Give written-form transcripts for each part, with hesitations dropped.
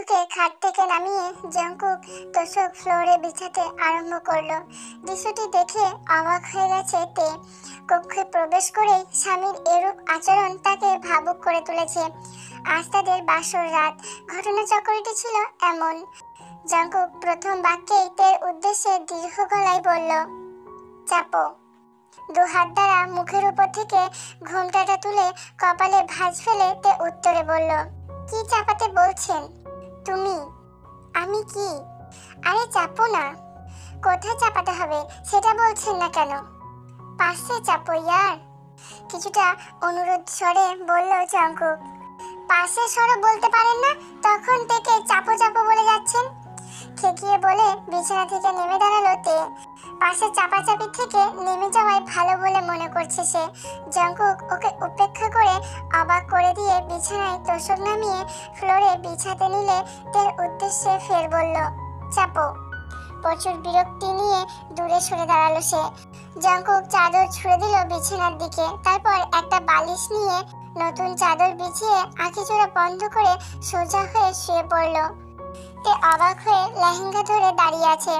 বন্ধুকে খাট থেকে নামিয়ে জঙ্কুক তোষক ফ্লোরে বিছাতে আরম্ভ করলো। দৃশ্যটি দেখে অবাক হয়ে গেছে তে। কক্ষে প্রবেশ করে স্বামীর এরূপ আচরণ তাকে ভাবুক করে তুলেছে। আজ তাদের বাসর রাত। ঘটনাচক্রটি ছিল এমন। জঙ্কুক প্রথম বাক্যেই তের উদ্দেশ্যে দীর্ঘ গলায় বলল, চাপো। দু হাত দ্বারা মুখের উপর থেকে ঘোমটাটা তুলে কপালে ভাঁজ ফেলে তে উত্তরে বলল, কি চাপাতে বলছেন? তুমি? আমি কি? আরে চাপো না। কোথায় চাপাতে হবে সেটা বলছেন না কেন? পাশে চাপো ইয়ার। কিছুটা অনুরোধ স্বরে বলল জঙ্কুক। পাশে সরো বলতে পারেন না? তখন থেকে চাপো চাপো বলে যাচ্ছেন। খেকিয়ে বলে বিছানা থেকে নেমে দাঁড়ালো তে। পাশে চাপাচাপি থেকে নেমে যাওয়াই ভালো বলে মনে করছে সে। জঙ্কুক ওকে উপেক্ষা করে অবাক করে দিয়ে বিছানায় তোষক নামিয়ে ফ্লোরে বিছাতে নিলে তের উদ্দেশ্যে ফের বলল, চাপো। প্রচুর বিরক্তি নিয়ে দূরে সরে দাঁড়ালো সে। জঙ্কুক চাদর ছুঁড়ে দিল বিছানার দিকে। তারপর একটা বালিশ নিয়ে নতুন চাদর বিছিয়ে আঁখিচোড়া বন্ধ করে সোজা হয়ে শুয়ে পড়ল। তে অবাক হয়ে লেহেঙ্গা ধরে দাঁড়িয়ে আছে।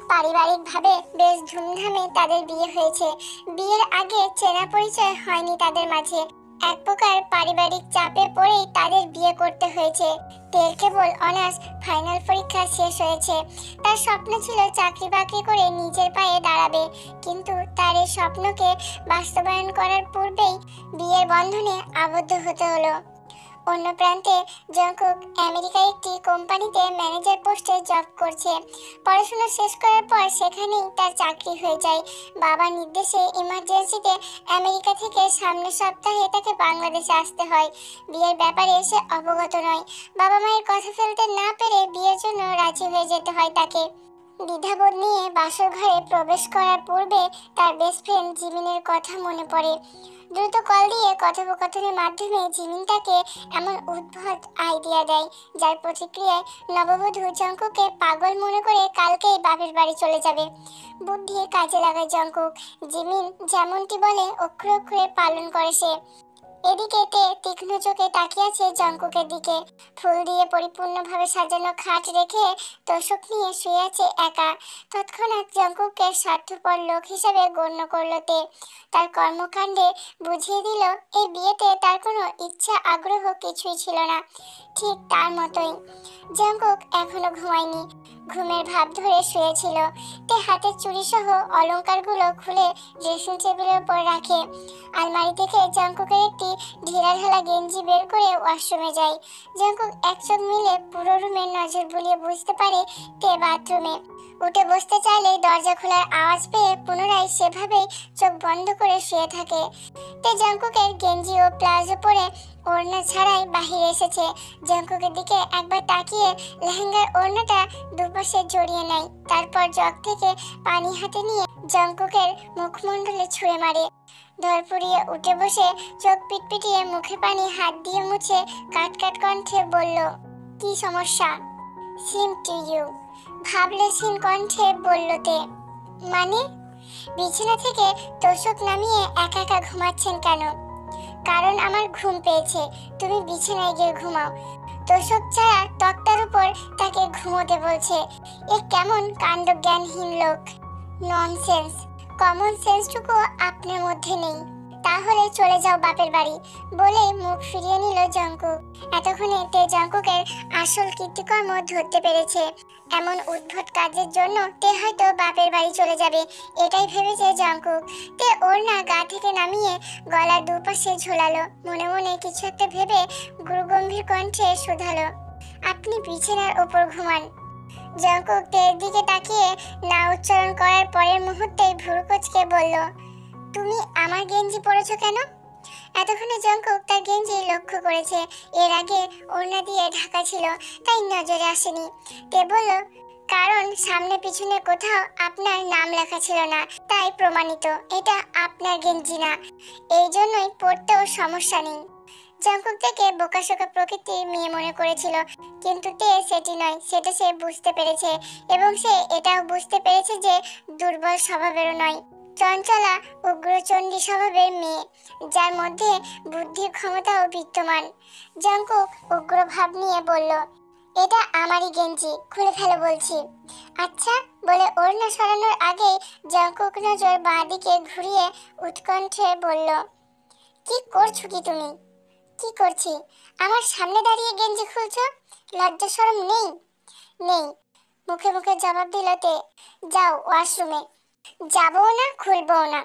পারিবারিকভাবে বেশ ধুমধামে তাদের বিয়ে হয়েছে। বিয়ের আগে চেনা পরিচয় হয়নি তাদের মাঝে। এক প্রকার পারিবারিক চাপে পড়েই তাদের বিয়ে করতে হয়েছে। তের কেবল অনার্স ফাইনাল পরীক্ষা শেষ হয়েছে। তার স্বপ্ন ছিল চাকরি বাকরি করে নিজের পায়ে দাঁড়াবে, কিন্তু তার এই স্বপ্নকে বাস্তবায়ন করার পূর্বেই বিয়ের বন্ধনে আবদ্ধ হতে হলো। অন্য প্রান্তে জঙ্কুক আমেরিকার একটি কোম্পানিতে ম্যানেজার পোস্টে জব করছে। পড়াশোনা শেষ করার পর সেখানেই তার চাকরি হয়ে যায়। বাবার নির্দেশে ইমার্জেন্সিতে আমেরিকা থেকে সামনের সপ্তাহে তাকে বাংলাদেশে আসতে হয়। বিয়ের ব্যাপারে সে অবগত নয়। বাবা মায়ের কথা ফেলতে না পেরে বিয়ের জন্য রাজি হয়ে যেতে হয় তাকে। দ্বিধাবোধ নিয়ে বাসর ঘরে প্রবেশ করার পূর্বে তার বেস্ট ফ্রেন্ড জিমিনের কথা মনে পড়ে। দ্রুত কল দিয়ে কথোপকথনের মাধ্যমে জিমিন তাকে এমন উদ্ভট আইডিয়া দেয়, যার প্রতিক্রিয়ায় নববধূ জঙ্কুককে পাগল মনে করে কালকেই বাপের বাড়ি চলে যাবে। বুদ্ধি কাজে লাগায় জঙ্কুক। জিমিন যেমনটি বলে অক্ষরে অক্ষরে পালন করে সে। এদিকে তে তীক্ষ্ণ চোখে তাকিয়ে আছে জঙ্কুকের দিকে। ফুল দিয়ে পরিপূর্ণভাবে সাজানো খাট রেখে তোষক নিয়ে শুয়ে আছে একা। তৎক্ষণাৎ জঙ্কুককে স্বার্থপর লোক হিসেবে গণ্য করলো তে। তার কর্মকাণ্ডে বুঝিয়ে দিল এই বিয়েতে তার কোনো ইচ্ছা আগ্রহ কিছুই ছিল না। ঠিক তার মতোই জঙ্কুক এখনো ঘুমায়নি। ঘুমের ভাব ধরে শুয়েছিল। তে হাতের চুড়ি সহ অলংকারগুলো খুলে ড্রেসিং টেবিলের উপর রাখে। আলমারি থেকে জঙ্কুকের একটি ঢিলাঢালা গেঞ্জি বের করে ওয়াশরুমে যায়। জঙ্কুক এক চোখ মিলে পুরো রুমে নজর বুলিয়ে বুঝতে পারে তে বাথরুমে। উঠে বসতে চাইলে দরজা খোলার আওয়াজ পেয়ে পুনরায় সেভাবেই চোখ বন্ধ করে শুয়ে থাকে। তে জঙ্কুকের গেঞ্জি ও প্লাজো পরে ওড়না ছাড়াই বাহিরে এসেছে। জঙ্কুকের দিকে একবার তাকিয়ে লেহেঙ্গার ওড়নাটা দুপাশে জড়িয়ে নেয়। তারপর জগ থেকে পানি হাতে নিয়ে জঙ্কুকের মুখমণ্ডলে ছুঁড়ে মারে। ধরপুড়িয়ে উঠে বসে চোখ পিটপিটিয়ে মুখে পানি হাত দিয়ে মুছে কাট কণ্ঠে বলল, কি সমস্যা? সিম টু ইউ, ভাবলেশীন কণ্ঠে বলল তে। মানে? বিছানা থেকে তোষক নামিয়ে একা একা ঘুমাচ্ছেন কেন? কারণ আমার ঘুম পেয়েছে। তুমি বিছানায় গিয়ে ঘুমাও। তোষক ছাড়া তক্তার উপর তাকে ঘুমোতে বলছে। এ কেমন কাণ্ডজ্ঞানহীন লোক! ননসেন্স! কমন সেন্সটুকু আপনার মধ্যে নেই। তাহলে চলে যাও বাপের বাড়ি, বলে মুখ ফিরিয়ে নিল জঙ্কুক। এতক্ষণে তে জঙ্কুকের আসল কীর্তিকর্ম ধরতে পেরেছে। এমন উদ্ভট কাজের জন্য তে হয়তো বাপের বাড়ি চলে যাবে, এটাই ভেবেছে জঙ্কুক। তে ওড়না গা থেকে নামিয়ে গলার দুপাশে ঝোলালো। মনে মনে কিছু একটা ভেবে গুরুগম্ভীর কণ্ঠে শুধালো, আপনি বিছানার ওপর ঘুমান। জঙ্কুক তের দিকে তাকিয়ে না উচ্চারণ করার পরের মুহূর্তেই ভ্রু কুঁচকে বলল, তুমি আমার গেঞ্জি পরেছো কেন? এতক্ষণে জঙ্কুক তার গেঞ্জি লক্ষ্য করেছে। এর আগে ওড়না দিয়ে ঢাকা ছিল, তাই নজরে আসেনি। তে বলল, কারণ সামনে পিছনে কোথাও আপনার নাম লেখা ছিল না, তাই প্রমাণিত এটা আপনার গেঞ্জি না। এই জন্যই পরতেও সমস্যা নেই। জঙ্কুক থেকে বোকাশোকা প্রকৃতির মেয়ে মনে করেছিল, কিন্তু তে সেটি নয়, সেটা সে বুঝতে পেরেছে। এবং সে এটাও বুঝতে পেরেছে যে দুর্বল স্বভাবেরও নয়, চঞ্চলা উগ্রচণ্ডী স্বভাবের মেয়ে, যার মধ্যে বুদ্ধির ক্ষমতাও বিদ্যমান। জঙ্কুক উগ্র ভাব নিয়ে বলল, এটা আমারই গেঞ্জি, খুলে ফেলো বলছি। আচ্ছা, বলে ওড়না সরানোর আগেই জঙ্কুক নজর বাঁ দিকে ঘুরিয়ে উৎকণ্ঠে বলল, কি করছো কি তুমি? কি করছি? আমার সামনে দাঁড়িয়ে গেঞ্জি খুলছো? লজ্জা শরম নেই? নেই, মুখে মুখে জবাব দিল তে। যাও ওয়াশরুমে। যাবও না, খুলবও না।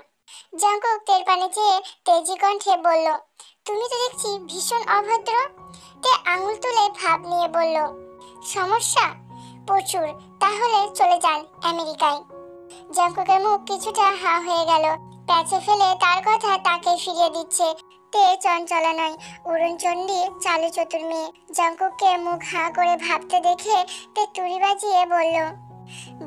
জঙ্কুক তের পানে চেয়ে তেজি কণ্ঠে বলল, তুমি তো দেখছি ভীষণ অভদ্র। তে আঙুল তুলে ভাব নিয়ে বলল, সমস্যা প্রচুর, তাহলে চলে যান আমেরিকায়। জঙ্কুকের মুখ কিছুটা হা হয়ে গেল। প্যাচে ফেলে তার কথা তাকে ফিরিয়ে দিচ্ছে। তে চঞ্চলা নয়, উড়নচণ্ডী চালু চতুর মেয়ে। জঙ্কুককে মুখ হা করে ভাবতে দেখে তে তুড়ি বাজিয়ে বলল,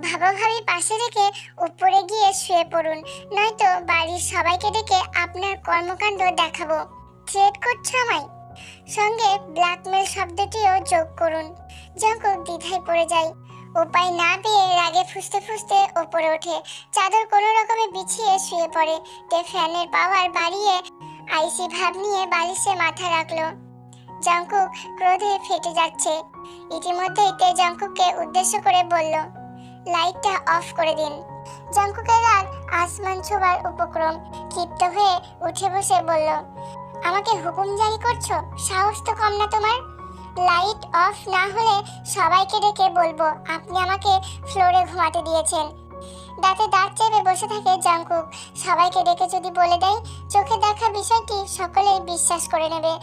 ভাবা ভাবি পাশে রেখে উপরে গিয়ে শুয়ে পড়ুন, নয়তো বাড়ির সবাইকে ডেকে আপনার কর্মকাণ্ড দেখাবো। থ্রেট করছো আমায়? সঙ্গে ব্ল্যাকমেল শব্দটিও যোগ করুন। জঙ্কুক দ্বিধায় পড়ে যায়। উপায় না পেয়ে রাগে ফুঁসতে ফুঁসতে ওপরে ওঠে। চাদর কোনো রকমে বিছিয়ে শুয়ে পড়ে। তে ফ্যানের পাওয়ার বাড়িয়ে আইসি ভাব নিয়ে বালিশে মাথা রাখলো। জঙ্কুক ক্রোধে ফেটে যাচ্ছে। ইতিমধ্যেই তে জঙ্কুককে উদ্দেশ্য করে বলল, লাইটটা অফ করে দিন। জঙ্কুকের রাগ আসমান ছোঁয়ার উপক্রম। ক্ষিপ্ত হয়ে উঠে বসে বলল, আমাকে হুকুম জারি করছো? সাহস তো কম না তোমার? লাইট অফ না হলে সবাইকে ডেকে বলবো আপনি আমাকে ফ্লোরে ঘুমাতে দিয়েছেন। দাঁতে দাঁত চেপে বসে থাকে জঙ্কুক। সবাইকে ডেকে যদি বলে দেয়, চোখে দেখা বিষয়টি সকলেই বিশ্বাস করে নেবে।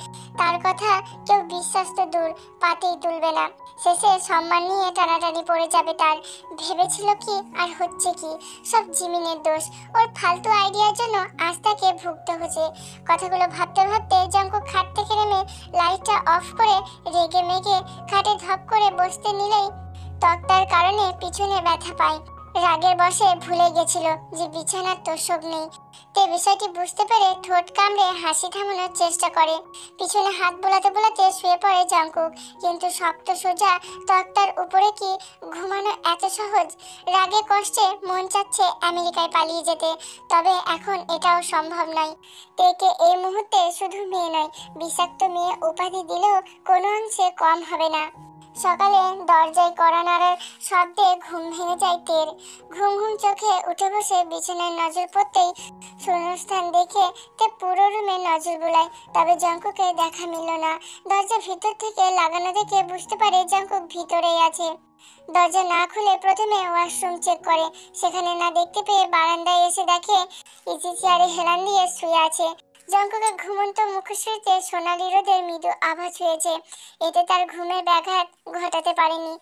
তার কথা কেউ বিশ্বাস তো দূর, পাতেই তুলবে না। শেষে সম্মান নিয়ে টানাটানি পড়ে যাবে তার। ভেবেছিল কি আর হচ্ছে কি, সব জিমিনের দোষ। ওর ফালতু আইডিয়ার জন্য আজ তাকে ভুগতে হচ্ছে। কথাগুলো ভাবতে ভাবতে জঙ্কুক খাট থেকে নেমে লাইটটা অফ করে রেগে মেগে খাটে ধপ করে বসতে নিলেই তক্তার কারণে পিছনে ব্যথা পায়। রাগের বশে ভুলে গেছিল যে বিছানার তোষক নেই। তে বিষয়টি বুঝতে পেরে ঠোঁট কামড়ে হাসি থামানোর চেষ্টা করে। পিছনে হাত বোলাতে বোলাতে শুয়ে পড়ে জঙ্কুক। কিন্তু শক্ত সোজা তক্তার উপরে কি ঘুমানো এত সহজ? রাগে কষ্টে মন চাচ্ছে আমেরিকায় পালিয়ে যেতে, তবে এখন এটাও সম্ভব নয়। তেকে এই মুহূর্তে শুধু মেয়ে নয়, বিষাক্ত মেয়ে উপাধি দিলেও কোনো অংশে কম হবে না। সকালে দরজায় কড়া নাড়ার শব্দে ঘুম ভেঙে যায় তের। ঘুম ঘুম চোখে উঠে বসে বিছানায় নজর পড়তেই শূন্যস্থান দেখে তে পুরো রুমে নজর বুলায়, তবে জঙ্কুকে দেখা মিলল না। দরজা ভিতর থেকে লাগানো দেখে বুঝতে পারে জঙ্কুক ভিতরেই আছে। দরজা না খুলে প্রথমে ওয়াশরুম চেক করে, সেখানে না দেখতে পেয়ে বারান্দায় এসে দেখে ইজি চেয়ারে হেলান দিয়ে শুয়ে আছে। জঙ্কুকের ঘুমন্ত মুখশ্রীতে সোনালি রোদের মৃদু আভা ছুঁয়েছে। এতে তার ঘুমের ব্যাঘাত ঘটাতে পারেনি।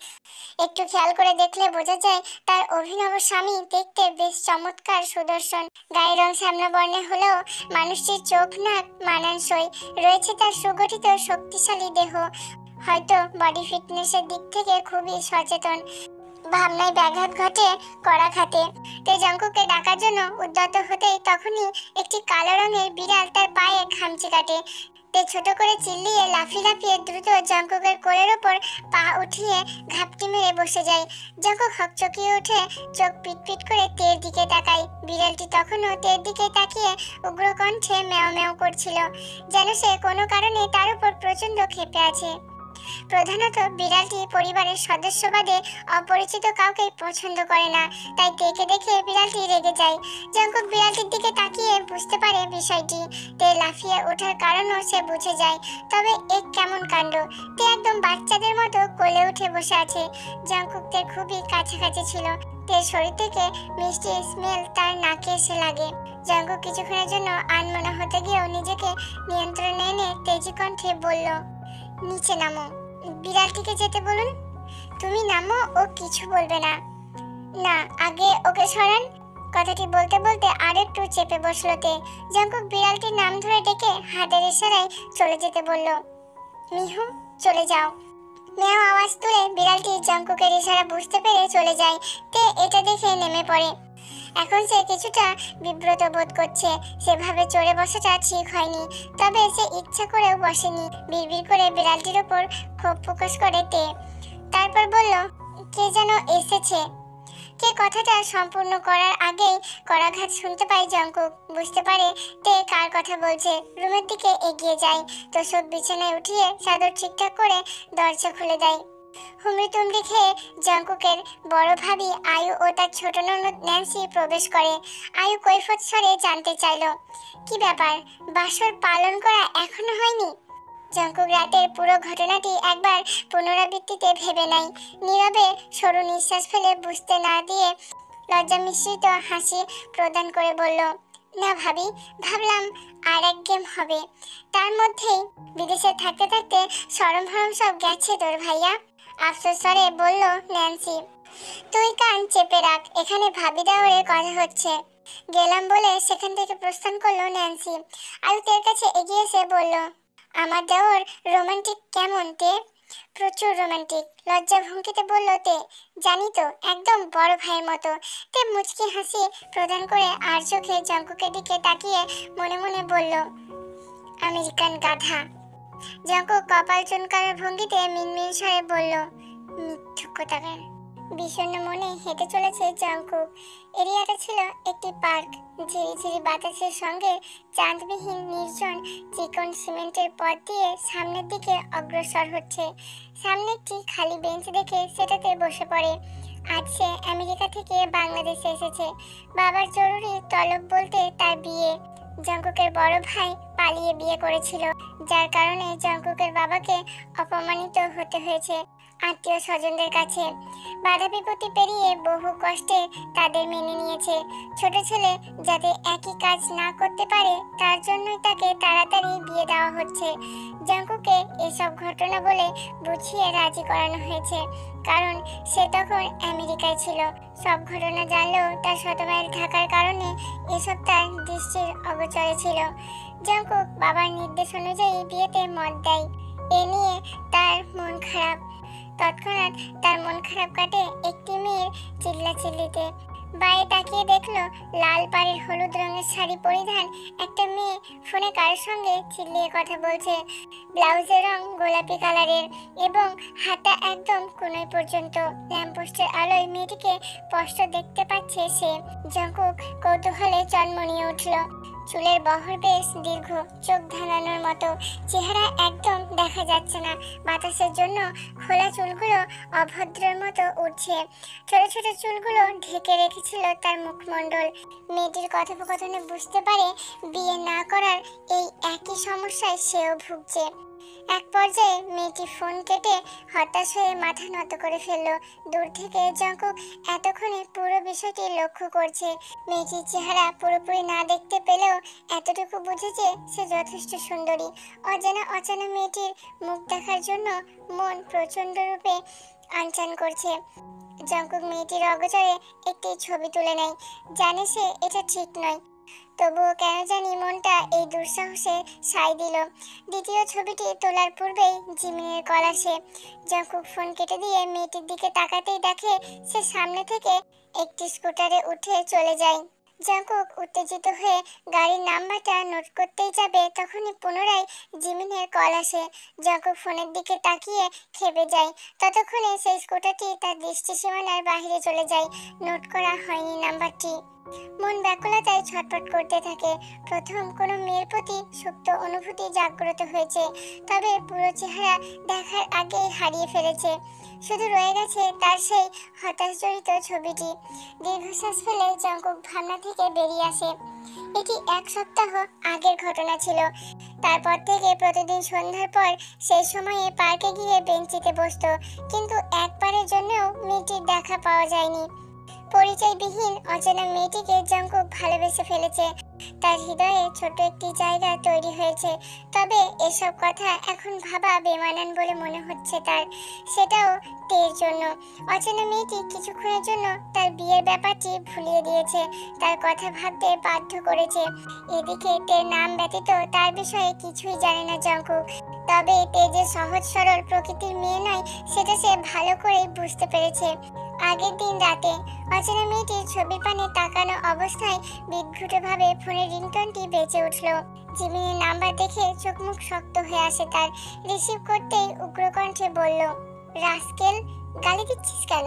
একটু খেয়াল করে দেখলে বোঝা যায় তার অভিনব স্বামী দেখতে বেশ চমৎকার সুদর্শন। গায়ের রং শ্যামলা বর্ণে হলেও মানুষটির চোখ নাক মানানসই। রয়েছে তার সুগঠিত শক্তিশালী দেহ। হয়তো বডি ফিটনেসের দিক থেকে খুবই সচেতন। ভাবনায় ব্যাঘাত ঘটে কড়া খাতে। তে জঙ্কুককে ডাকার জন্য উদ্যত হতেই তখনই একটি কালো রঙের বিড়াল তার পায়ে খামচি কাটে। তে ছোট করে চিল্লিয়ে লাফিয়ে লাফিয়ে দ্রুত জঙ্কুকের কোলের ওপর পা উঠিয়ে ঘাপটি মেরে বসে যায়। জঙ্কুক হকচকিয়ে উঠে চোখ পিটপিট করে তের দিকে তাকায়। বিড়ালটি তখনও তের দিকে তাকিয়ে উগ্র কণ্ঠে ম্যাও ম্যাও করছিল, যেন সে কোনো কারণে তার উপর প্রচণ্ড ক্ষেপে আছে। প্রধানত বিড়ালটি পরিবারের সদস্য বাদে অপরিচিত কাউকে পছন্দ করে না, তাই তেকে দেখে বিড়ালটি রেগে যায়। জঙ্কুক বিড়ালটির দিকে তাকিয়ে বুঝতে পারে বিষয়টি। তে লাফিয়ে ওঠার কারণও সে বুঝে যায়। তবে এক কেমন কাণ্ড, তে একদম বাচ্চাদের মতো কোলে উঠে বসে আছে। জঙ্কুক তের খুবই কাছাকাছি ছিল। তের শরীর থেকে মিষ্টি স্মেল তার নাকে এসে লাগে। জঙ্কুক কিছুক্ষণের জন্য আনমনা হতে গিয়েও নিজেকে নিয়ন্ত্রণে এনে তেজি কণ্ঠে বলল, নিচে নামো। বিড়ালটিকে যেতে বলুন। তুমি নামো, ও কিছু বলবে না। না, আগে ওকে সরান। কথাটি বলতে বলতে আরেকটু চেপে বসলো তে। জঙ্কুক বিড়ালটির নাম ধরে ডেকে হাতের ইশারায় চলে যেতে বলল, মিহু চলে যাও। মেয়াও আওয়াজ তুলে বিড়ালটি জঙ্কুকের ইশারা বুঝতে পেরে চলে যায়। তে এটা দেখে নেমে পড়ে। এখন সে কিছুটা বিব্রত বোধ করছে। সেভাবে চড়ে বসাটা ঠিক হয়নি, তবে সে ইচ্ছা করেও বসেনি। বিড়বিড় করে বিড়ালটির উপর ক্ষোভ প্রকাশ করে তে। তারপর বলল, কে যেন এসেছে। কে কথাটা সম্পূর্ণ করার আগেই করাঘাত শুনতে পায় জঙ্কুক। বুঝতে পারে তে কার কথা বলছে। রুমের দিকে এগিয়ে যায়। তোষক বিছানায় উঠিয়ে চাদর ঠিকঠাক করে দরজা খুলে দেয়। হুমড়ি তুমড়ি খেয়ে জঙ্কুকের বড় ভাবি আয়ু ও তার ছোট ননদ ন্যান্সি প্রবেশ করে। আয়ু কৈফত স্বরে জানতে চাইল, কি ব্যাপার, বাসর পালন করা এখনো হয়নি? জঙ্কুক রাতের পুরো ঘটনাটি একবার পুনরাবৃত্তিতে ভেবে নেয়। নীরবে সরু নিঃশ্বাস ফেলে বুঝতে না দিয়ে লজ্জা মিশ্রিত হাসি প্রদান করে বলল, না ভাবি, ভাবলাম আর এক গেম হবে। তার মধ্যেই বিদেশে থাকতে থাকতে সরম ভরম সব গেছে তোর ভাইয়া, আফসোস স্বরে বলল ন্যান্সি। তুই কান চেপে রাখ, এখানে ভাবি দেওয়ারের কথা হচ্ছে। গেলাম বলে সেখান থেকে প্রস্থান করলো ন্যান্সি। আয়ুতের কাছে এগিয়ে এসে বলল, আমার দেওর রোমান্টিক কেমন তে? প্রচুর রোমান্টিক, লজ্জা ভঙ্গিতে বলল তে। জানি তো, একদম বড় ভাইয়ের মতো। তে মুচকি হাসি প্রদান করে আর চোখে জঙ্কুকের দিকে তাকিয়ে মনে মনে বলল, আমেরিকান গাধা। জঙ্কুক কপাল চুনকানোর ভঙ্গিতে মিনমিন স্বরে বলল, মিথ্যুক কোথাকার। বিষণ্ণ মনে হেঁটে চলেছে জঙ্কুক। এরিয়াটা ছিল একটি পার্ক। ঝিরিঝিরি বাতাসের সঙ্গে চাঁদবিহীন নির্জন চিকন সিমেন্টের পথ দিয়ে সামনের দিকে অগ্রসর হচ্ছে। সামনে একটি খালি বেঞ্চ দেখে সেটাতে বসে পড়ে। আজ সে আমেরিকা থেকে বাংলাদেশে এসেছে। বাবার জরুরি তলব বলতে তার বিয়ে। জঙ্কুকের বড় ভাই পালিয়ে বিয়ে করেছিল, যার কারণে জঙ্কুকের বাবাকে অপমানিত হতে হয়েছে আত্মীয় স্বজনদের কাছে। বাধা বিপত্তি পেরিয়ে বহু কষ্টে তাদের মেনে নিয়েছে। ছোট ছেলে যাতে একই কাজ না করতে পারে তার জন্যই তাকে তাড়াতাড়ি বিয়ে দেওয়া হচ্ছে। জঙ্কুকে এসব ঘটনা বলে বুঝিয়ে রাজি করানো হয়েছে, কারণ সে তখন আমেরিকায় ছিল। সব ঘটনা জানলেও তার শতমাইল থাকার কারণে এসব তার দৃষ্টির অগোচরে ছিল। জঙ্কুক বাবার নির্দেশ অনুযায়ী বিয়েতে মত দেয়। এ নিয়ে তার মন খারাপ। তৎক্ষণাৎ তার মন খারাপ কাটে একটি মেয়ের চিল্লাচিল্লিতে। বাইরে তাকিয়ে দেখলো লাল পাড়ের হলুদ রঙের শাড়ি পরিধান একটা মেয়ে ফোনে কারোর সঙ্গে চিল্লিয়ে কথা বলছে। ব্লাউজের রং গোলাপি কালারের এবং হাতা একদম কোণয় পর্যন্ত। ল্যাম্পপোস্টের আলোয় মেয়েটিকে স্পষ্ট দেখতে পাচ্ছে সে। জঙ্কুক কৌতূহলে চনমনিয়ে উঠল। চুলের বহর বেশ দীর্ঘ, চোখ ধাঁধানোর মতো, চেহারা একদম দেখা যাচ্ছে না। বাতাসের জন্য খোলা চুলগুলো অভদ্রের মতো উঠছে। ছোট ছোট চুলগুলো ঢেকে রেখেছিল তার মুখমণ্ডল। মেয়েটির কথোপকথনে বুঝতে পারে বিয়ে না করার এই একই সমস্যায় সেও ভুগছে। এক পর্যায়ে মেয়েটি ফোন কেটে হতাশ হয়ে মাথা নত করে ফেলল। দূর থেকে জঙ্কুক এতক্ষণে পুরো বিষয়টি লক্ষ্য করছে। মেয়েটির চেহারা পুরোপুরি না দেখতে পেলেও এতটুকু বুঝেছে সে যথেষ্ট সুন্দরী। অজানা মেয়েটির মুখ দেখার জন্য মন প্রচণ্ড রূপে আনচান করছে। জঙ্কুক মেয়েটির অগোচরে একটি ছবি তুলে নেয়। জানে সে এটা ঠিক নয়, তবুও কেন জানি মনটা এই দুঃসাহসে সায় দিল। দ্বিতীয় ছবিটি তোলার পূর্বেই জিমিনের কল আসে। জঙ্কুক ফোন কেটে দিয়ে মেয়েটির দিকে তাকাতেই দেখে সে সামনে থেকে একটি স্কুটারে উঠে চলে যায়। জঙ্কুক উত্তেজিত হয়ে গাড়ির নাম্বারটা নোট করতেই যাবে, তখনই পুনরায় জিমিনের কল আসে। জঙ্কুক ফোনের দিকে তাকিয়ে খেপে যায়। ততক্ষণে সেই স্কুটারটি তার দৃষ্টি সীমানার বাইরে চলে যায়। নোট করা হয়নি নাম্বারটি। মন ব্যাকুলতায় ছটফট করতে থাকে। প্রথম কোনো মেয়ের প্রতি সুপ্ত অনুভূতি জাগ্রত হয়েছে, তবে পুরো চেহারা দেখার আগেই হারিয়ে ফেলেছে। শুধু রয়ে গেছে তার সেই হতাশ জড়িত ছবিটি। দীর্ঘশ্বাস ফেলে জঙ্কুক ভাবনা থেকে বেরিয়ে আসে। এটি এক সপ্তাহ আগের ঘটনা ছিল। তারপর থেকে প্রতিদিন সন্ধ্যার পর সেই সময়ে পার্কে গিয়ে বেঞ্চিতে বসতো, কিন্তু একবারের জন্যও মেয়েটির দেখা পাওয়া যায়নি। পরিচয়বিহীন অচেনা মেয়েটিকে জঙ্কুক ভালোবেসে ফেলেছে। তার হৃদয়ে ছোট একটি জায়গা তৈরি হয়েছে। তবে এসব কথা এখন ভাবা বেমানান বলে মনে হচ্ছে তার, সেটাও তের জন্য। অচেনা মেয়েটি কিছুক্ষণের জন্য তার বিয়ের ব্যাপারটি ভুলিয়ে দিয়েছে, তার কথা ভাবতে বাধ্য করেছে। এদিকে তের নাম ব্যতীত তার বিষয়ে কিছুই জানে না জঙ্কুক। তবে তে যে সহজ সরল প্রকৃতির মেয়ে নয় সেটা সে ভালো করেই বুঝতে পেরেছে। আগের দিন রাতে অচেনা মেয়েটির ছবির পানে তাকানো অবস্থায় বিদ্যুৎভাবে ফোনের রিংটোনটি বেজে উঠল। জিমিনের নাম্বার দেখে চোখ মুখ শক্ত হয়ে আসে তার। রিসিভ করতেই উগ্রকণ্ঠে বলল, রাস্কেল, গালি দিচ্ছিস কেন?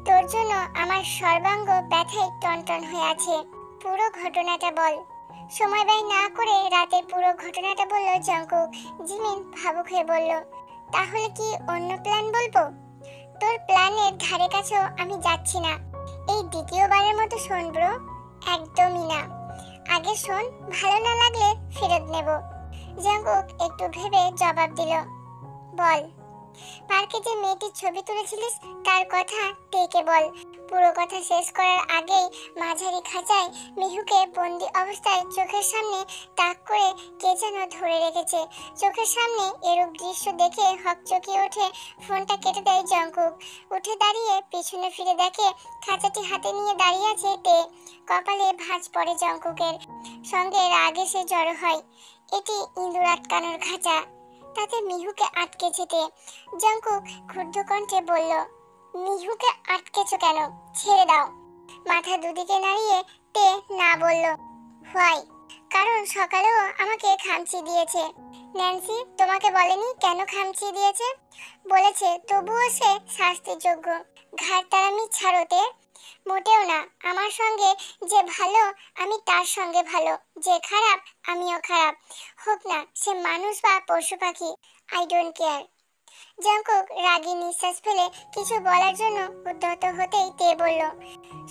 তোর জন্য আমার সর্বাঙ্গ ব্যথায় টনটন হয়ে আছে। পুরো ঘটনাটা বল। সময় ব্যয় না করে রাতের পুরো ঘটনাটা বলল জঙ্কুক। জিমিন ভাবুক হয়ে বলল, তাহলে কি অন্য প্ল্যান বলবো? তোর প্ল্যানের ধারে কাছেও আমি যাচ্ছি না। এই দ্বিতীয়বারের মতো শোন ব্রো, একদমই না। আগে শোন, ভালো না লাগলে ফেরত নেব। জাঙ্কুক একটু ভেবে জবাব দিল, বল। পার্কে যে মেয়েটির ছবি তুলেছিলিস তার কথা টেকে বল। পুরো কথা শেষ করার আগেই মাঝারি খাঁচায় মিহুকে বন্দি অবস্থায় চোখের সামনে তাক করে কে যেন ধরে রেখেছে। চোখের সামনে এরূপ দৃশ্য দেখে হকচকিয়ে ওঠে। ফোনটা কেটে দেয় জাঙ্কুক। উঠে দাঁড়িয়ে পিছনে ফিরে দেখে খাঁচাটি হাতে নিয়ে দাঁড়িয়ে আছে তে। কপালে ভাঁজ পড়ে জাঙ্কুকের, সঙ্গে রাগ এসে জড়ো হয়। এটি ইঁদুর আটকানোর খাঁচা, তাতে মিহুকে আটকেছে তে। জাঙ্কুক ক্ষুব্ধ কণ্ঠে বলল, মিহুকে আটকেছো কেন? ছেড়ে দাও। মাথা দুদিকে নাড়িয়ে তে না বলল। হোয়াই? কারণ সকালেও আমাকে খামচি দিয়েছে। ন্যান্সি তোমাকে বলেনি কেন খামচি দিয়েছে? বলেছে, তবুও সে শাস্তির যোগ্য। ঘাড়তারামি ছাড়ো তে। মোটেও না। আমার সঙ্গে যে ভালো আমি তার সঙ্গে ভালো, যে খারাপ আমিও খারাপ। হোক না সে মানুষ বা পশু পাখি, আই ডোন্ট কেয়ার। জাঙ্কুক রাগী নিঃশ্বাস ফেলে কিছু বলার জন্য উদ্যত হতেই তে বলল,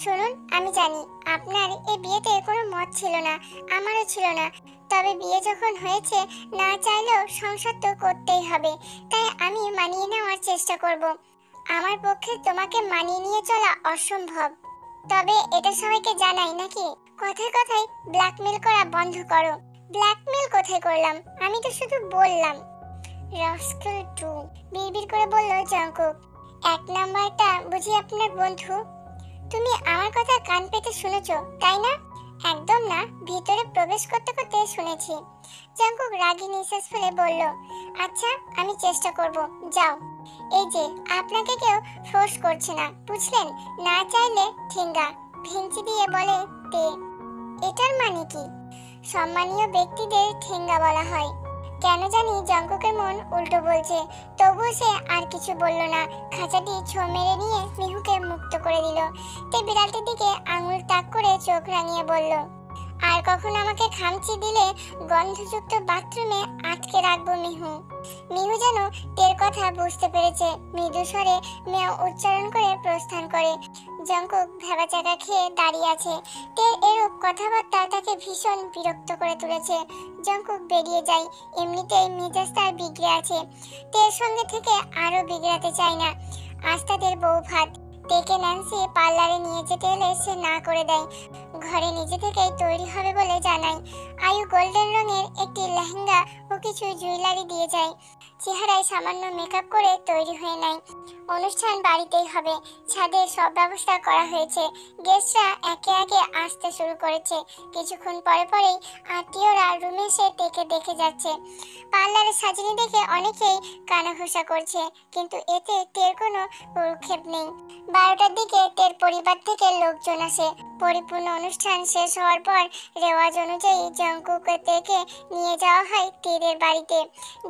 শুনুন, আমি জানি আপনার এই বিয়েতে কোনো মত ছিল না, আমারও ছিল না। তবে বিয়ে যখন হয়েছে, না চাইলেও সংসার তো করতেই হবে। তাই আমি মানিয়ে নেওয়ার চেষ্টা করব। আমার পক্ষে তোমাকে মানিয়ে নিয়ে চলা অসম্ভব। তবে এটা সবাইকে জানাই নাকি? কথায় কথায় ব্ল্যাকমেল করা বন্ধ করো। ব্ল্যাকমেল কোথায় করলাম? আমি তো শুধু বললাম। রাস্কেল টু, বিড়বিড় করে বলল জাঙ্কুক। এক নাম্বারটা বুঝি আপনার বন্ধু? তুমি আমার কথা কান পেতে শুনেছো তাই না? একদম না, ভিতরে প্রবেশ করতে করতে শুনেছি। জাঙ্কুক রাগী নিঃশ্বাস ফেলে বলল, আচ্ছা আমি চেষ্টা করব, যাও। এই যে আপনাকে কেউ ফোর্স করছে না, বুঝলেন? না চাইলে ঠেঙ্গা ভেঙচি দিয়ে বলে তে। এটার মানে কি? সম্মানীয় ব্যক্তিদের ঠেঙ্গা বলা হয়। কেন জানি জাঙ্কুকের মন উল্টো বলছে, তবুও সে আর কিছু বলল না। খাঁচাটি ছো মেরে নিয়ে মিহুকে মুক্ত করে দিল। তে বিড়ালটির দিকে আঙুল তাক করে চোখ রাঙিয়ে বলল, আর কখন আমাকে খামচি দিলে গন্ধযুক্ত বাথরুমে আটকে রাখবো মিহু। মিহু যেন তের কথা বুঝতে পেরেছে, মৃদু স্বরে মেয় উচ্চারণ করে প্রস্থান করে। জাঙ্কুক ভেবাচাকা খেয়ে দাঁড়িয়ে আছে। তের এরূপ কথাবার্তা তাকে ভীষণ বিরক্ত করে তুলেছে। জাঙ্কুক বেরিয়ে যায়। এমনিতেই মেজাজ তার বিগড়ে আছে, তের সঙ্গে থেকে আরো বিগড়াতে চায় না। আজ তাদের বউ ভাত। তেকে ন্যান্সি পার্লারে নিয়ে যেতে এলে সে না করে দেয়। ঘরে নিজে থেকেই তৈরি হবে বলে জানায়। আয়ু গোল্ডেন রঙের একটি লেহেঙ্গা ও কিছু জুয়েলারি দিয়ে যায়। চেহারায় সামান্য মেকআপ করে তৈরি হয়ে নেয়। অনুষ্ঠান বাড়িতেই হবে। ছাদে সব ব্যবস্থা করা হয়েছে। গেস্টরা একে একে আসতে শুরু করেছে। কিছুক্ষণ পরে পরেই আত্মীয়রা রুমে এসে তেকে দেখে যাচ্ছে। পার্লারে সাজিয়ে দেখে অনেকেই কানাঘুষা করছে, কিন্তু এতে তের কোনো ভ্রুক্ষেপ নেই। 12টার দিকে তের পরিবার থেকে লোকজন আসে। পরিপূর্ণ অনুষ্ঠান শেষ হওয়ার পর রেওয়াজ অনুযায়ী জাঙ্কুক তেকে নিয়ে যাওয়া হয় তেরের বাড়িতে।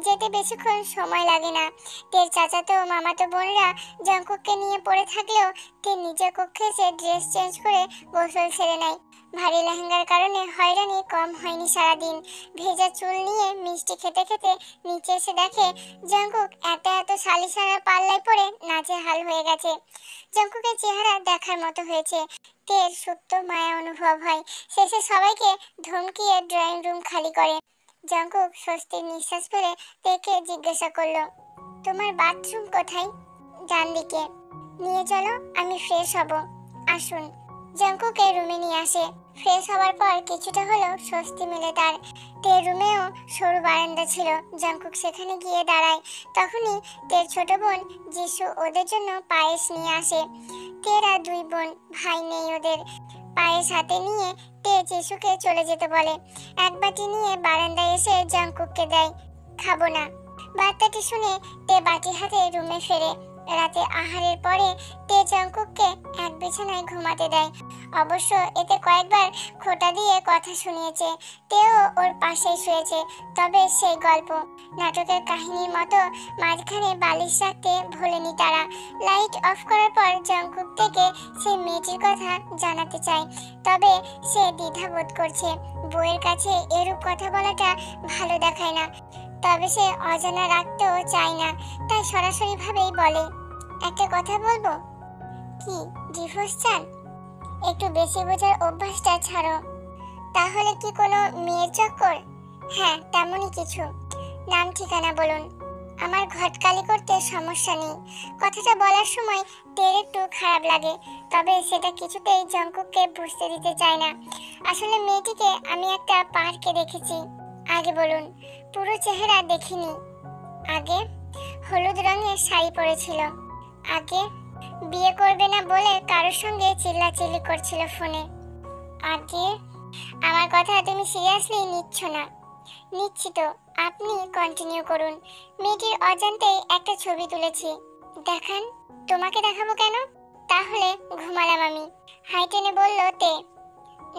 যেতে বেশিক্ষণ সময় লাগে না। তের চাচাতো মামাতো বোনরা জাঙ্কুককে নিয়ে পড়ে থাকলেও তে নিজের কক্ষে এসে ড্রেস চেঞ্জ করে গোসল সেরে নেয়। ভারী লেহেঙ্গার কারণে হয়রানি কম হয়নি সারাদিন। ভেজা চুল নিয়ে মিষ্টি খেতে খেতে নিচে এসে দেখে জাঙ্কুক এত এত শালিশানার পাল্লায় পড়ে নাজেহাল হয়ে গেছে। জাঙ্কুকের চেহারা দেখার মতো হয়েছে। তের সুপ্ত মায়া অনুভব হয়। শেষে সবাইকে ধমকিয়ে ড্রয়িং রুম খালি করে। জাঙ্কুক স্বস্তির নিঃশ্বাস ফেলে তেকে জিজ্ঞাসা করলো, তোমার বাথরুম কোথায়? ডান দিকে। নিয়ে চলো, আমি ফ্রেশ হব। আসুন। জাঙ্কুকে রুমে নিয়ে আসে। ফ্রেশ হওয়ার পর কিছুটা হলেও স্বস্তি মেলে তার। তের রুমেও সরু বারান্দা ছিল। জাঙ্কুক সেখানে গিয়ে দাঁড়ায়। তখনই তের ছোট বোন যিশু ওদের জন্য পায়েস নিয়ে আসে। তেরা দুই বোন, ভাই নেই ওদের। পায়েস হাতে নিয়ে তে যিশুকে চলে যেতে বলে। এক বাটি নিয়ে বারান্দায় এসে জাঙ্কুককে দেয়। খাবো না। বার্তাটি শুনে তে বাটি হাতে রুমে ফেরে। রাতে আহারের পরে তে জাঙ্কুককে এক বিছানায় ঘুমাতে দেয়। অবশ্য এতে কয়েকবার খোঁটা দিয়ে কথা শুনিয়েছে। তেও ওর পাশেই শুয়েছে। তবে সেই গল্প নাটকের কাহিনীর মতো মাঝখানে বালিশ রাখতে ভোলেনি তারা। লাইট অফ করার পর জাঙ্কুক থেকে সে মেয়েটির কথা জানাতে চায়। তবে সে দ্বিধাবোধ করছে। বউয়ের কাছে এরূপ কথা বলাটা ভালো দেখায় না। তবে সে অজানা রাখতেও চায় না, তাই সরাসরি ভাবেই বলে, একটা কথা বলবো? কি, ডিভোর্স চান? একটু বেশি বোঝার অভ্যাসটা ছাড়ো। তাহলে কি কোনো মেয়ের চক্কর? হ্যাঁ, তেমনই কিছু। নাম ঠিকানা বলুন, আমার ঘটকালি করতে সমস্যা নেই। কথাটা বলার সময় তের একটু খারাপ লাগে, তবে সেটা কিছুতেই জঙ্কুককে বুঝতে দিতে চায় না। আসলে মেয়েটিকে আমি একটা পার্কে দেখেছি। আগে বলুন, পুরো চেহারা দেখিনি। আগে হলুদ রঙের শাড়ি পরেছিল। আগে বিয়ে করবে না বলে কারোর সঙ্গে চিল্লাচিল্লি করছিল ফোনে। আগে আমার কথা তুমি সিরিয়াসলি নিচ্ছ না? নিচ্ছি তো, আপনি কন্টিনিউ করুন। মেয়েটির অজান্তেই একটা ছবি তুলেছি, দেখান। তোমাকে দেখাবো কেন? তাহলে ঘুমালাম আমি, হাই টেনে বলল তে।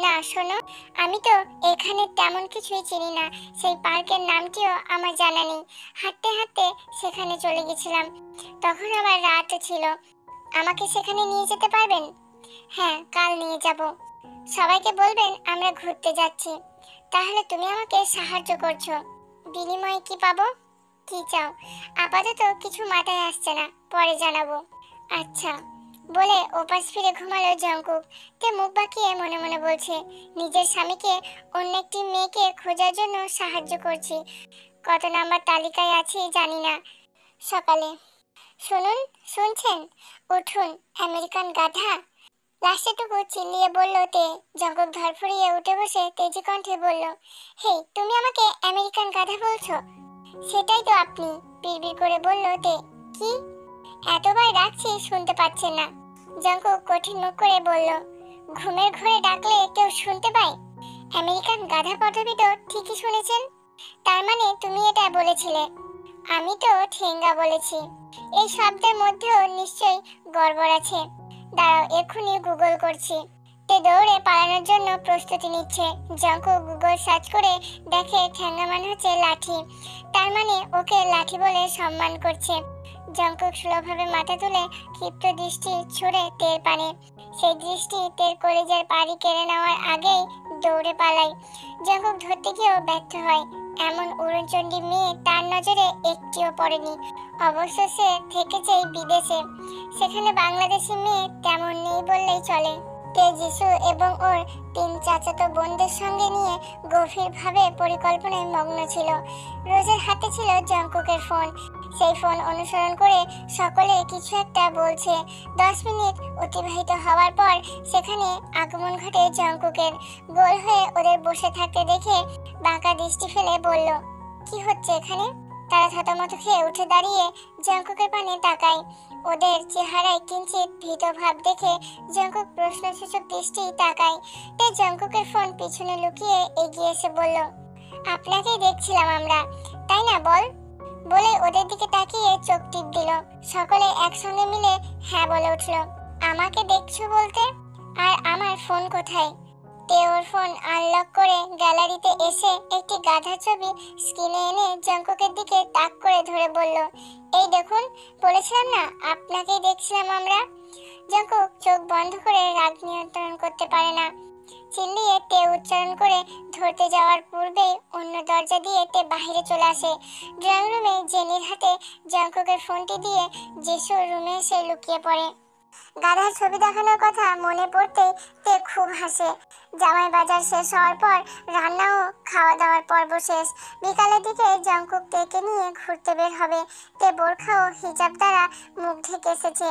না শোনো, আমি তো এখানে তেমন কিছুই চিনি না, সেই পার্কের নামটিও আমার জানা নেই। হাঁটতে হাঁটতে সেখানে চলে গেছিলাম, তখন আবার রাত ছিল। আমাকে সেখানে নিয়ে যেতে পারবেন? হ্যাঁ, কাল নিয়ে যাব। সবাইকে বলবেন আমরা ঘুরতে যাচ্ছি। তাহলে তুমি আমাকে সাহায্য করছো, বিনিময়ে কি পাবো? কি চাও? আপাতত কিছু মাথায় আসছে না, পরে জানাবো। আচ্ছা বলে ওপাশ ফিরে ঘুমালো জঙ্কুক। তে মুখ বাঁকিয়ে মনে মনে বলছে, নিজের স্বামীকে অন্য একটি মেয়েকে খোঁজার জন্য সাহায্য করছি। কত নাম্বার তালিকায় আছি জানি না। সকালে, শুনুন, শুনছেন? উঠুন আমেরিকান গাধা। লাস্টেটুকু চিল্লিয়ে বলল তে। জঙ্কুক ধরফড়িয়ে উঠে বসে তেজি কণ্ঠে বলল, হেই, তুমি আমাকে আমেরিকান গাধা বলছো? সেটাই তো আপনি, বিড়বিড় করে বলল তে। কি? এতবার ডাকছি শুনতে পাচ্ছেন না? জঙ্কুক কঠিন মুখ করে বলল, ঘুমের ঘরে ডাকলে কেউ শুনতে পায়? আমেরিকান গাধা পদবি তো ঠিকই শুনেছেন। তার মানে তুমি এটা বলেছিলে? আমি তো ঠেঙ্গা বলেছি। এই শব্দের মধ্যেও নিশ্চয়ই গড়বড় আছে। দাঁড়াও, এক্ষুনি গুগল করছি। তে দৌড়ে পালানোর জন্য প্রস্তুতি নিচ্ছে। জঙ্কুক গুগল সার্চ করে দেখে ঠেঙ্গা মানে হচ্ছে লাঠি, তার মানে ওকে লাঠি বলে সম্মান করছে। জঙ্কুক স্লোভাবে মাথা তুলে ক্ষিপ্ত দৃষ্টি ছুড়ে তের পানে। সেই দৃষ্টি তের কলেজের পাড়ি কেড়ে নেওয়ার আগেই দৌড়ে পালায়। জঙ্কুক ধরতে গিয়েও ব্যর্থ হয়। এমন উড়নচণ্ডী মেয়ে তার নজরে একটিও পড়েনি। অবশ্য সে থেকেছে বিদেশে, সেখানে বাংলাদেশি মেয়ে তেমন নেই বললেই চলে। তে যিশু এবং ওর 3 চাচাতো বোনদের সঙ্গে নিয়ে গভীরভাবে পরিকল্পনায় মগ্ন ছিল। রোজের হাতে ছিল জঙ্কুকের ফোন। সেই ফোন অনুসরণ করে সকলে কিছু একটা বলছে। 10 মিনিট অতিবাহিত হওয়ার পর সেখানে আগমন ঘটে জঙ্কুকের। গোল হয়ে ওদের বসে থাকতে দেখে বাঁকা দৃষ্টি ফেলে বলল, কি হচ্ছে এখানে? তারা থতমত খেয়ে উঠে দাঁড়িয়ে জঙ্কুকের পানে তাকায়। ওদের চেহারায় কিঞ্চিত ভীত ভাব দেখে জঙ্কুক প্রশ্নসূচক দৃষ্টি তাকায়। তে জঙ্কুকের ফোন পিছনে লুকিয়ে এগিয়ে এসে বলল, আপনাকেই দেখছিলাম আমরা, তাই না বল? বলে ওদের দিকে তাকিয়ে চোখ টিপ দিল। সকলে একসঙ্গে মিলে হ্যাঁ বলে উঠল। আমাকে দেখছো বলতে? আর আমার ফোন কোথায়? তে ওর ফোন আনলক করে গ্যালারিতে এসে একটি গাধা ছবি স্ক্রিনে এনে জঙ্কুকের দিকে তাক করে ধরে বলল, এই দেখুন, বলেছিলাম না আপনাকেই দেখছিলাম আমরা। জঙ্কুক চোখ বন্ধ করে রাগ নিয়ন্ত্রণ করতে পারে না। চিল্লিয়ে তে উচ্চারণ করে ধরতে যাওয়ার পূর্বেই অন্য দরজা দিয়ে তে বাহিরে চলে আসে। ড্রয়িং রুমে জেনির হাতে জঙ্কুকের ফোনটি দিয়ে যিশুর রুমে এসে লুকিয়ে পড়ে। গাধার ছবি দেখানোর কথা মনে পড়তেই তে খুব হাসে। জামাই বাজার শেষ হওয়ার পর রান্না ও খাওয়া দাওয়ার পর্ব শেষ। বিকালের দিকে জঙ্কুক তেকে নিয়ে ঘুরতে বের হবে। তে বোরখা ও হিজাব দ্বারা মুখ ঢেকে এসেছে।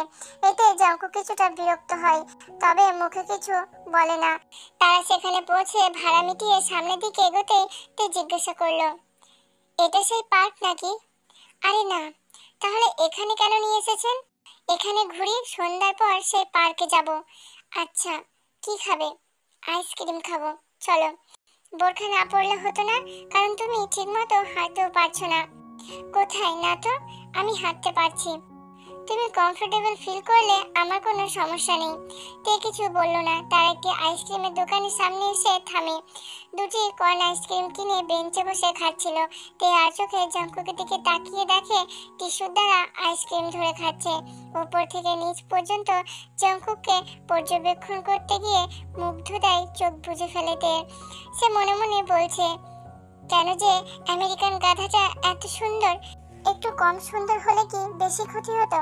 এতে জঙ্কুক কিছুটা বিরক্ত হয়, তবে মুখে কিছু বলে না। তারা সেখানে পৌঁছে ভাড়া মিটিয়ে সামনের দিকে এগোতেই তে জিজ্ঞাসা করলো, এটা সেই পার্ক নাকি? আরে না, তাহলে এখানে কেন নিয়ে এসেছেন? এখানে ঘুরি, সন্ধ্যার পর সেই পার্কে যাব। আচ্ছা, কি খাবে? আইসক্রিম খাবো, চলো। বোরখা না পরলে হতো না, কারণ তুমি ঠিকমতো হাঁটতেও পারছো না। কোথায় না তো, আমি হাঁটতে পারছি। তুমি কমফোর্টেবল ফিল করলে আমার কোনো সমস্যা নেই। তে কিছু বলল না। তার একটি আইসক্রিমের দোকানের সামনে এসে থামে। দুটি কর্ন আইসক্রিম কিনে বেঞ্চে বসে খাচ্ছিল। তে আর চোখে জঙ্কুকের দিকে তাকিয়ে দেখে টিস্যুর দ্বারা আইসক্রিম ধরে খাচ্ছে। উপর থেকে নিচ পর্যন্ত জঙ্কুককে পর্যবেক্ষণ করতে গিয়ে মুগ্ধ দেয় চোখ বুজে ফেলে তে। সে মনে মনে বলছে, কেন যে আমেরিকান গাধাটা এত সুন্দর, একটু কম সুন্দর হলে কি বেশি ক্ষতি হতো?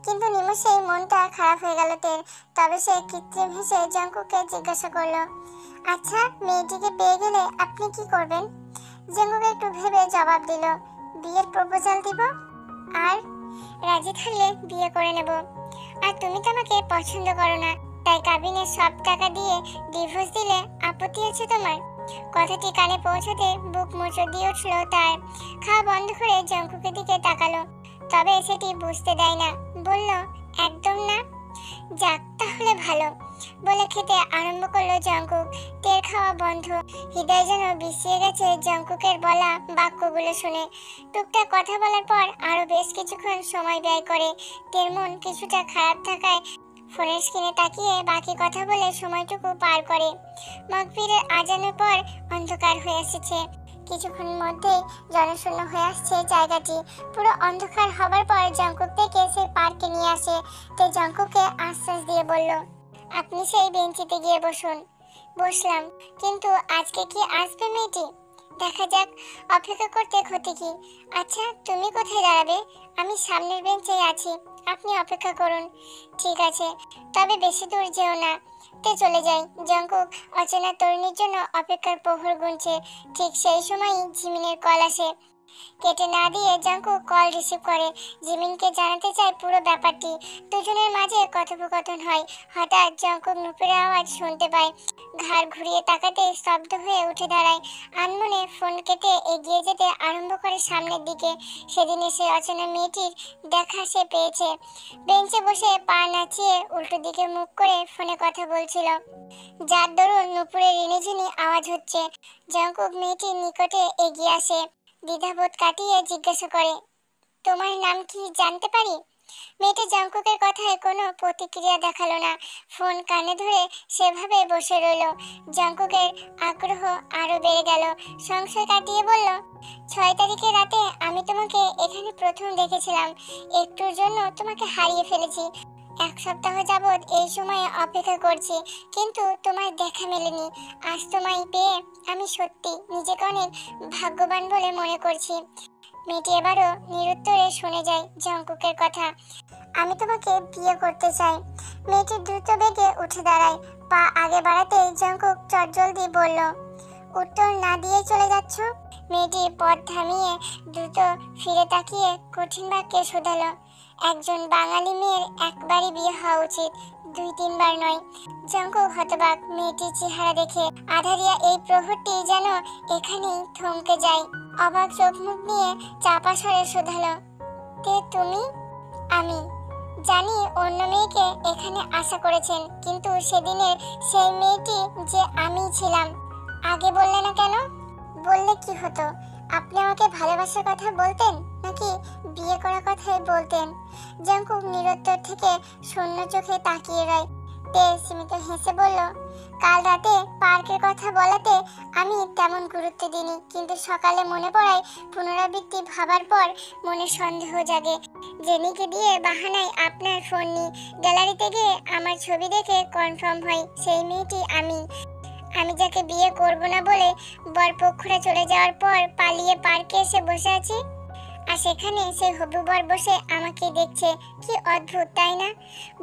কিন্তু নিমেষেই মনটা খারাপ হয়ে গেল তের। তবে সে কৃত্রিম হেসে জাঙ্কুককে জিজ্ঞাসা করলো, আচ্ছা মেয়েটিকে পেয়ে গেলে আপনি কি করবেন? জাঙ্কুক একটু ভেবে জবাব দিল, বিয়ের প্রপোজাল দিব, আর রাজি থাকলে বিয়ে করে নেব। আর তুমি তো আমাকে পছন্দ করো না, তাই কাবিনের সব টাকা দিয়ে ডিভোর্স দিলে আপত্তি আছে তোমার? কথাটি কানে পৌঁছাতে বুক মোচড় দিয়ে উঠল তার। খাওয়া বন্ধ করে জাঙ্কুকের দিকে তাকালো, তবে সেটি বুঝতে দেয় না। বলল, একদম না। যাক তাহলে ভালো, বলে খেতে আরম্ভ করলো জাঙ্কুক। তের খাওয়া বন্ধ। হৃদয় যেন বিষিয়ে গেছে জাঙ্কুকের বলা বাক্যগুলো শুনে। টুকটাক কথা বলার পর আরো বেশ কিছুক্ষণ সময় ব্যয় করে। তের মন কিছুটা খারাপ থাকায় ফোনের স্ক্রিনে তাকিয়ে বাকি কথা বলে সময়টুকু পার করে। মাগরিবের আজানের পর অন্ধকার হয়ে এসেছে। কিছুক্ষণের মধ্যেই জনশূন্য হয়ে আসছে জায়গাটি। পুরো অন্ধকার হবার পর জাঙ্কুক থেকে সে পার্কে নিয়ে আসে। তে জাঙ্কুককে আশ্বাস দিয়ে বলল, আপনি সেই বেঞ্চিতে গিয়ে বসুন। বসলাম, কিন্তু আজকে কি আসবে মেয়েটি? দেখা যাক, অপেক্ষা করতে ক্ষতি কি? আচ্ছা তুমি কোথায় দাঁড়াবে? আমি সামনের বেঞ্চে আছি, আপনি অপেক্ষা করুন। ঠিক আছে, তবে বেশি দূর যেও না। তে চলে যাই। জাঙ্কুক অচেনা তরুণীর জন্য অপেক্ষার প্রহর গুনছে। ঠিক সেই সময়ই জিমিনের কল আসে। কেটে না দিয়ে জাঙ্কুক কল রিসিভ করে। জিমিনকে জানাতে চায় পুরো ব্যাপারটি। দুজনের মাঝে কথোপকথন হয়। হঠাৎ জাঙ্কুক নুপুরের আওয়াজ শুনতে পায়। ঘাড় ঘুরিয়ে তাকাতে স্তব্ধ হয়ে উঠে দাঁড়ায়। আনমনে ফোন কেটে এগিয়ে যেতে আরম্ভ করে সামনের দিকে। সেদিনে সে অচেনা মেয়েটির দেখা সে পেয়েছে। বেঞ্চে বসে পা নাচিয়ে উল্টো দিকে মুখ করে ফোনে কথা বলছিল, যার দরুন নুপুরের রিনিঝিনি আওয়াজ হচ্ছে। জাঙ্কুক মেয়েটির নিকটে এগিয়ে আসে। দ্বিধাবোধ কাটিয়ে জিজ্ঞাসা করে, তোমার নাম কি জানতে পারি? মেয়েটা জাঙ্কুকের কথায় কোনো প্রতিক্রিয়া দেখালো না। ফোন কানে ধরে সেভাবে বসে রইল। জাঙ্কুকের আগ্রহ আরো বেড়ে গেল। সংশয় কাটিয়ে বলল, 6 তারিখে রাতে আমি তোমাকে এখানে প্রথম দেখেছিলাম। একটুর জন্য তোমাকে হারিয়ে ফেলেছি। 1 সপ্তাহ যাবৎ এই সময়ে অপেক্ষা করছি, কিন্তু তোমার দেখা মেলেনি। আজ তোমায় পেয়ে আমি সত্যি নিজেকে অনেক ভাগ্যবান বলে মনে করছি। মেয়েটি এবারও নিরুত্তরে শুনে যায় জাঙ্কুকের কথা। আমি তোমাকে বিয়ে করতে চাই। মেয়েটি দ্রুত বেগে উঠে দাঁড়ায়। পা আগে বাড়াতেই জাঙ্কুক চটজলদি বলল, উত্তর না দিয়ে চলে যাচ্ছ? মেয়েটি পথ থামিয়ে দ্রুত ফিরে তাকিয়ে কঠিন বাক্যে শোধালো, একজন বাঙালি মেয়ের একবারই বিয়ে হওয়া উচিত, 2-3 বার নয়। জাঙ্কুক হতবাক। মেয়েটির চেহারা দেখে আধারিয়া এই প্রহরটি যেন এখানেই থমকে যায়। অবাক চোখ মুখ নিয়ে চাপা স্বরে শোধালো, তে তুমি? আমি জানি অন্য মেয়েকে এখানে আশা করেছেন, কিন্তু সেদিনের সেই মেয়েটি যে আমি ছিলাম। আগে বললে না কেন? বললে কি হতো? আপনি আমাকে ভালোবাসার কথা বলতেন, নাকি বিয়ে করার কথাই বলতেন? জাঙ্কুক নিরুত্তর থেকে শূন্য চোখে তাকিয়ে রয়। তে সীমিত হেসে বলল, কাল রাতে পার্কের কথা বলাতে আমি তেমন গুরুত্ব দিইনি, কিন্তু সকালে মনে পড়ায় পুনরাবৃত্তি ভাবার পর মনে সন্দেহ জাগে। জেনিকে দিয়ে বাহানায় আপনার ফোন নিই। গ্যালারিতে গিয়ে আমার ছবি দেখে কনফার্ম হয় সেই মেয়েটি আমি। আমি যাকে বিয়ে করব না বলে বরপক্ষরা চলে যাওয়ার পর পালিয়ে পার্কে এসে বসে আছি, আর সেখানে সেই হবু বর বসে আমাকে দেখছে। কি অদ্ভুত, তাই না?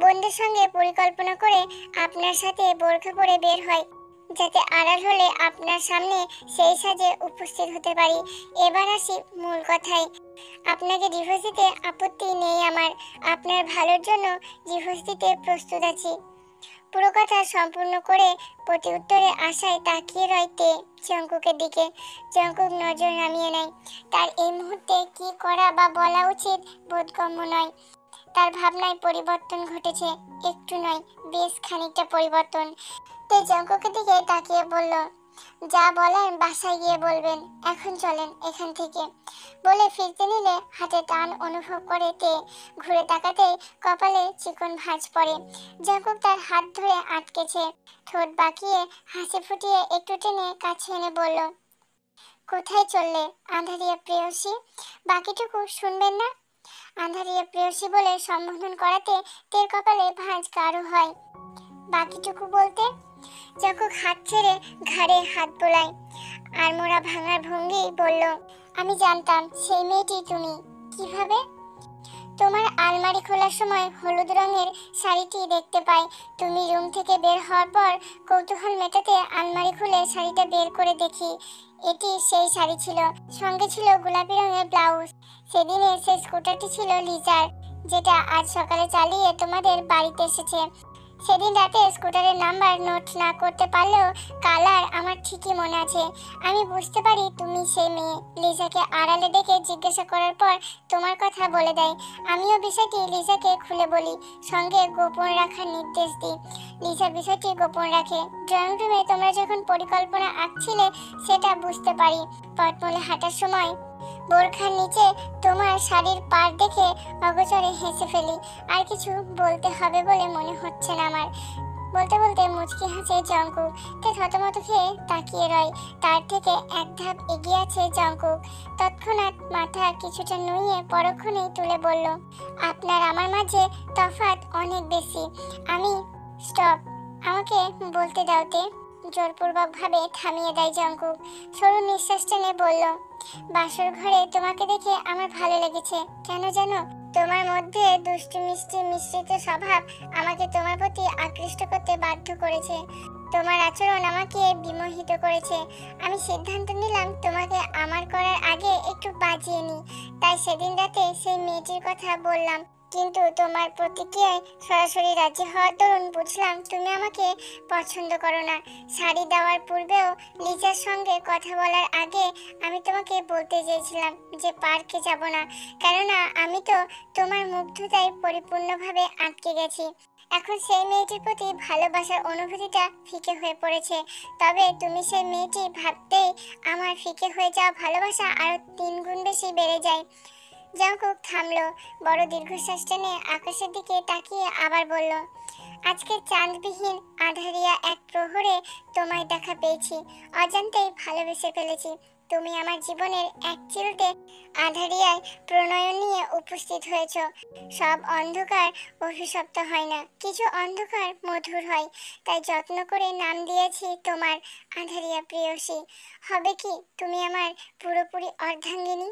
বন্ধুর সঙ্গে পরিকল্পনা করে আপনার সাথে বোরখা পরে বের হয়, যাতে আড়াল হলে আপনার সামনে সেই সাজে উপস্থিত হতে পারি। এবার আসি মূল কথায়। আপনাকে ডিভোর্স দিতে আপত্তি নেই আমার। আপনার ভালোর জন্য ডিভোর্স দিতে প্রস্তুত আছি। পুরো কথা সম্পূর্ণ করে প্রতি উত্তরে আশায় তাকিয়ে রয় তে জাঙ্কুকের দিকে। জাঙ্কুক নজর নামিয়ে নেয়। তার এই মুহূর্তে কি করা বা বলা উচিত বোধগম্য নয়। তার ভাবনায় পরিবর্তন ঘটেছে। একটু নয়, বেশ খানিকটা পরিবর্তন। তে জাঙ্কুকের দিকে তাকিয়ে বলল, যা বলেন বাসায় গিয়ে বলবেন, এখন চলেন এখান থেকে। বলে ফিরতে নিলে হাতে টান অনুভব করে তে। ঘুরে তাকাতেই কপালে চিকন ভাঁজ পড়ে। জাঙ্কুক তার হাত ধরে আটকেছে। ঠোঁট বাঁকিয়ে হাসি ফুটিয়ে একটু টেনে কাছে এনে বলল, কোথায় চললে আঁধারিয়া প্রেয়সী? বাকিটুকু শুনবেন না? আঁধারিয়া প্রেয়সী বলে সম্বোধন করাতে তের কপালে ভাঁজ গাঢ় হয়। বাকিটুকু বলতে? জাঙ্কুক হাত ছেড়ে ঘাড়ে হাত বোলায়। আর মোড়া ভাঙার ভঙ্গি বলল, আমি জানতাম সেই মেয়েটি তুমি। কিভাবে? তোমার আলমারি খোলার সময় হলুদ রঙের শাড়িটি দেখতে পাই। তুমি রুম থেকে বের হওয়ার পর কৌতূহল মেটাতে আলমারি খুলে শাড়িটা বের করে দেখি এটি সেই শাড়ি ছিল। সঙ্গে ছিল গোলাপি রঙের ব্লাউজ। সেদিনের সেই স্কুটারটি ছিল লিজার, যেটা আজ সকালে চালিয়ে তোমাদের বাড়িতে এসেছে। সেদিন রাতে স্কুটারের নাম্বার নোট না করতে পারলেও কালার আমার ঠিকই মনে আছে। আমি বুঝতে পারি তুমি সেই মেয়ে। লিজাকে আড়ালে ডেকে জিজ্ঞাসা করার পর তোমার কথা বলে দেয়। আমিও বিষয়টি লিজাকে খুলে বলি, সঙ্গে গোপন রাখার নির্দেশ দিই। লিজা বিষয়টি গোপন রাখে। ড্রয়িং রুমে তোমরা যখন পরিকল্পনা আঁকছিলে সেটা বুঝতে পারি। পটমলে হাঁটার সময় বোরখার নিচে তোমার শাড়ির পাড় দেখে অগোচরে হেসে ফেলি। আর কিছু বলতে হবে বলে মনে হচ্ছে না আমার। বলতে বলতে মুচকি হাসে জঙ্কুক। তে থতমত খেয়ে তাকিয়ে রয়। তার থেকে এক ধাপ এগিয়ে আছে জঙ্কুক। তৎক্ষণাৎ মাথা কিছুটা নুইয়ে পরক্ষণেই তুলে বলল, আপনার আমার মাঝে তফাৎ অনেক বেশি। আমি স্টপ, আমাকে বলতে দাওতে। জোরপূর্বক ভাবে থামিয়ে দেয় জঙ্কুক। সরু নিঃশ্বাস টেনে বলল, বাসর ঘরে তোমাকে দেখে আমার ভালো লেগেছে। কেন জানো? তোমার মধ্যে দুষ্টু মিষ্টি মিশ্রিত স্বভাব আমাকে তোমার প্রতি আকৃষ্ট করতে বাধ্য করেছে। তোমার আচরণ আমাকে বিমোহিত করেছে। আমি সিদ্ধান্ত নিলাম তোমাকে আমার করার আগে একটু বাজিয়ে নিই। তাই সেদিন রাতে সেই মেয়েটির কথা বললাম। কিন্তু তোমার প্রতিক্রিয়ায় সরাসরি রাজি হওয়ার দরুন বুঝলাম তুমি আমাকে পছন্দ করো না। শাড়ি দেওয়ার পূর্বেও লিজার সঙ্গে কথা বলার আগে আমি তোমাকে বলতে চেয়েছিলাম যে পার্কে যাব না, কেননা আমি তো তোমার মুগ্ধতায় পরিপূর্ণভাবে আটকে গেছি। এখন সেই মেয়েটির প্রতি ভালোবাসার অনুভূতিটা ফিকে হয়ে পড়েছে। তবে তুমি সেই মেয়েটি ভাবতেই আমার ফিকে হয়ে যাওয়া ভালোবাসা আরো 3 গুণ বেশি বেড়ে যায়। জঙ্কুক থামলো, বড় দীর্ঘশ্বাস টেনে আকাশের দিকে তাকিয়ে আবার বলল, আজকে চাঁদবিহীন আঁধারিয়া এক প্রহরে তোমায় দেখা পেয়েছি। অজান্তেই ভালোবেসে ফেলেছি। তুমি আমার জীবনের এক চিলতে আঁধারিয়ায় প্রণয় নিয়ে উপস্থিত হয়েছ। সব অন্ধকার অভিশপ্ত হয় না, কিছু অন্ধকার মধুর হয়। তাই যত্ন করে নাম দিয়েছি তোমার আঁধারিয়া প্রেয়সী। হবে কি তুমি আমার পুরোপুরি অর্ধাঙ্গিনী?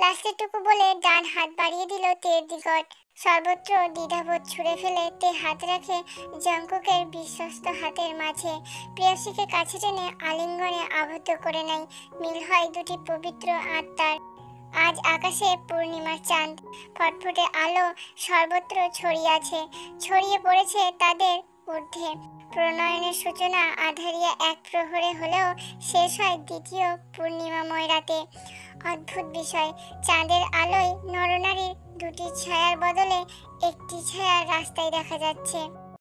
লাস্টেরটুকু বলে ডান হাত বাড়িয়ে দিল তের দিগট। সর্বত্র দ্বিধাবোধ ছুঁড়ে ফেলে তে হাত রাখে জঙ্কুকের বিশ্বস্ত হাতের মাঝে। প্রেয়সীকে কাছে টেনে আলিঙ্গনে আবদ্ধ করে নেয়। মিল হয় দুটি পবিত্র আত্মার। আজ আকাশে পূর্ণিমার চাঁদ। ফটফটে আলো সর্বত্র ছড়িয়ে পড়েছে তাদের ঊর্ধ্বে। প্রণয়নের সূচনা আঁধারিয়া এক প্রহরে হলেও শেষ হয় দ্বিতীয় পূর্ণিমাময় রাতে। অদ্ভুত বিষয়, চাঁদের আলোয় নরনারীর দুটি ছায়ার বদলে একটি ছায়া রাস্তায় দেখা যাচ্ছে।